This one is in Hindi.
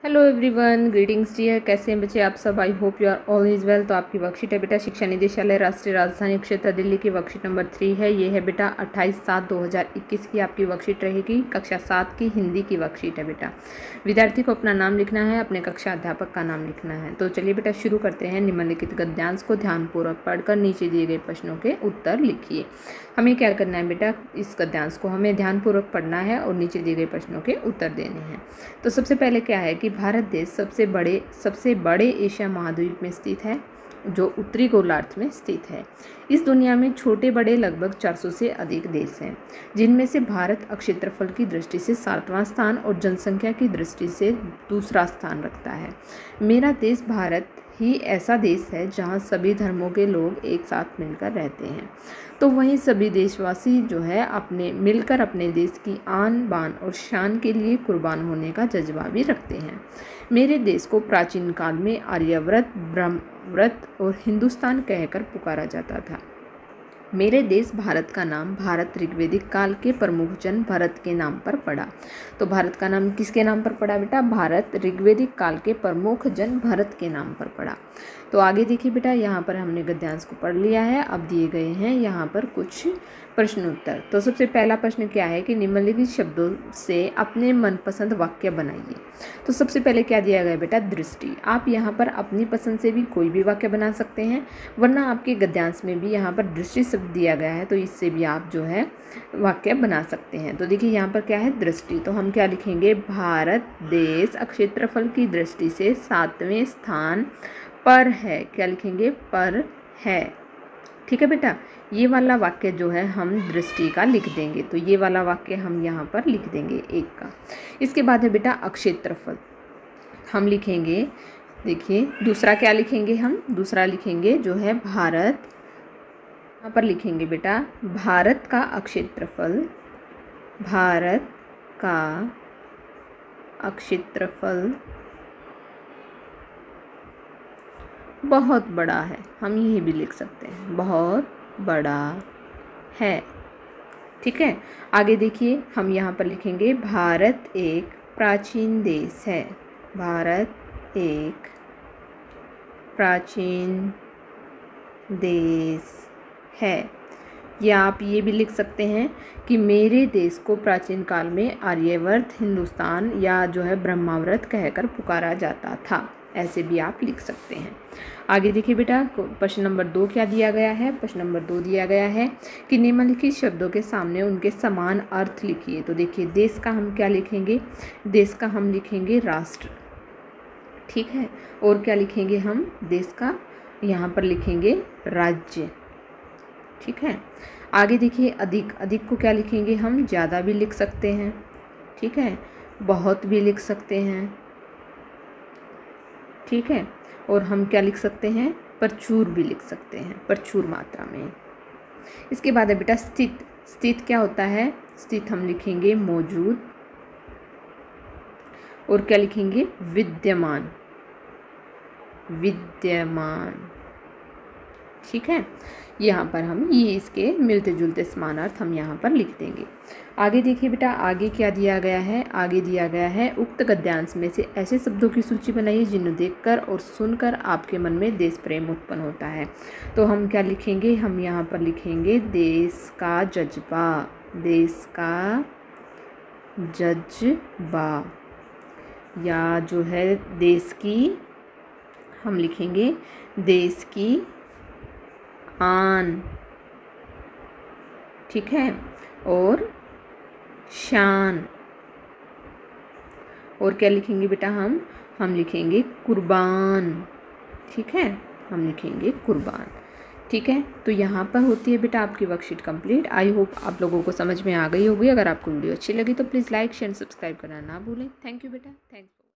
Hello everyone, greetings dear. कैसे हैं बच्चे आप सब? I hope you are all is well. तो आपकी वर्कशीट है बेटा शिक्षा निदेशालय राष्ट्रीय राजधानी क्षेत्र दिल्ली की वर्कशीट नंबर 3 है। ये है बेटा 28/7/2021 की आपकी वर्कशीट रहेगी। कक्षा 7 की हिंदी की वर्कशीट है बेटा। विद्यार्थी को अपना नाम लिखना है, अपने कक्षा अध्यापक का नाम लिखना है। तो चलिए बेटा शुरू करते हैं। निम्नलिखित गद्यांश को ध्यानपूर्वक पढ़कर नीचे दिए गए प्रश्नों के उत्तर लिखिए। हमें क्या करना है बेटा, इस गद्यांश को हमें ध्यानपूर्वक पढ़ना है और नीचे दिए गए प्रश्नों के उत्तर देने हैं। तो सबसे पहले क्या है कि भारत देश सबसे बड़े एशिया महाद्वीप में स्थित है, जो उत्तरी गोलार्ध में स्थित है। इस दुनिया में छोटे बड़े लगभग 400 से अधिक देश हैं, जिनमें से भारत क्षेत्रफल की दृष्टि से 7वां स्थान और जनसंख्या की दृष्टि से दूसरा स्थान रखता है। मेरा देश भारत ही ऐसा देश है जहाँ सभी धर्मों के लोग एक साथ मिलकर रहते हैं। तो वहीं सभी देशवासी जो है मिलकर अपने देश की आन बान और शान के लिए कुर्बान होने का जज्बा भी रखते हैं। मेरे देश को प्राचीन काल में आर्यव्रत, ब्रह्मव्रत और हिंदुस्तान कहकर पुकारा जाता था। मेरे देश भारत का नाम भारत ऋग्वेदिक काल के प्रमुख जन भरत के नाम पर पड़ा। तो भारत का नाम किसके नाम पर पड़ा बेटा? भारत ऋग्वेदिक काल के प्रमुख जन भरत के नाम पर पड़ा। तो आगे देखिए बेटा, यहाँ पर हमने गद्यांश को पढ़ लिया है। अब दिए गए हैं यहाँ पर कुछ प्रश्न उत्तर। तो सबसे पहला प्रश्न क्या है कि निम्नलिखित शब्दों से अपने मनपसंद वाक्य बनाइए। तो सबसे पहले क्या दिया गया बेटा? दृष्टि। आप यहाँ पर अपनी पसंद से भी कोई भी वाक्य बना सकते हैं, वरना आपके गद्यांश में भी यहाँ पर दृष्टि शब्द दिया गया है, तो इससे भी आप जो है वाक्य बना सकते हैं। तो देखिए यहाँ पर क्या है? दृष्टि। तो हम क्या लिखेंगे? भारत देश क्षेत्रफल की दृष्टि से 7वें स्थान पर है। क्या लिखेंगे? पर है। ठीक है बेटा, ये वाला वाक्य जो है हम दृष्टि का लिख देंगे। तो ये वाला वाक्य हम यहाँ पर लिख देंगे एक का। इसके बाद है बेटा क्षेत्रफल। हम लिखेंगे, देखिए दूसरा क्या लिखेंगे हम? दूसरा लिखेंगे जो है भारत। यहाँ पर लिखेंगे बेटा भारत का क्षेत्रफल, भारत का क्षेत्रफल बहुत बड़ा है। हम यही भी लिख सकते हैं, बहुत बड़ा है। ठीक है, आगे देखिए हम यहाँ पर लिखेंगे भारत एक प्राचीन देश है। भारत एक प्राचीन देश है। या आप ये भी लिख सकते हैं कि मेरे देश को प्राचीन काल में आर्यवर्त, हिंदुस्तान या जो है ब्रह्माव्रत कहकर पुकारा जाता था। ऐसे भी आप लिख सकते हैं। आगे देखिए बेटा, प्रश्न नंबर 2 क्या दिया गया है? प्रश्न नंबर 2 दिया गया है कि निम्नलिखित शब्दों के सामने उनके समान अर्थ लिखिए। तो देखिए देश का हम क्या लिखेंगे? देश का हम लिखेंगे राष्ट्र। ठीक है, और क्या लिखेंगे हम? देश का यहाँ पर लिखेंगे राज्य। ठीक है, आगे देखिए अधिक। अधिक को क्या लिखेंगे हम? ज़्यादा भी लिख सकते हैं। ठीक है, बहुत भी लिख सकते हैं। ठीक है, और हम क्या लिख सकते हैं? प्रचुर भी लिख सकते हैं, प्रचुर मात्रा में। इसके बाद है बेटा स्थित। स्थित क्या होता है? स्थित हम लिखेंगे मौजूद, और क्या लिखेंगे? विद्यमान। विद्यमान। ठीक है, यहाँ पर हम ये इसके मिलते जुलते समानार्थ हम यहाँ पर लिख देंगे। आगे देखिए बेटा, आगे क्या दिया गया है? आगे दिया गया है उक्त गद्यांश में से ऐसे शब्दों की सूची बनाइए जिन्हें देखकर और सुनकर आपके मन में देश प्रेम उत्पन्न होता है। तो हम क्या लिखेंगे? हम यहाँ पर लिखेंगे देश का जज्बा। देश का जज्बा, या जो है देश की, हम लिखेंगे देश की आन। ठीक है, और शान। और क्या लिखेंगे बेटा हम लिखेंगे कुर्बान। ठीक है, हम लिखेंगे कुर्बान। ठीक है, तो यहाँ पर होती है बेटा आपकी वर्कशीट कंप्लीट। आई होप आप लोगों को समझ में आ गई होगी। अगर आपको वीडियो अच्छी लगी तो प्लीज़ लाइक शेयर सब्सक्राइब करना ना भूलें। थैंक यू बेटा, थैंक्स।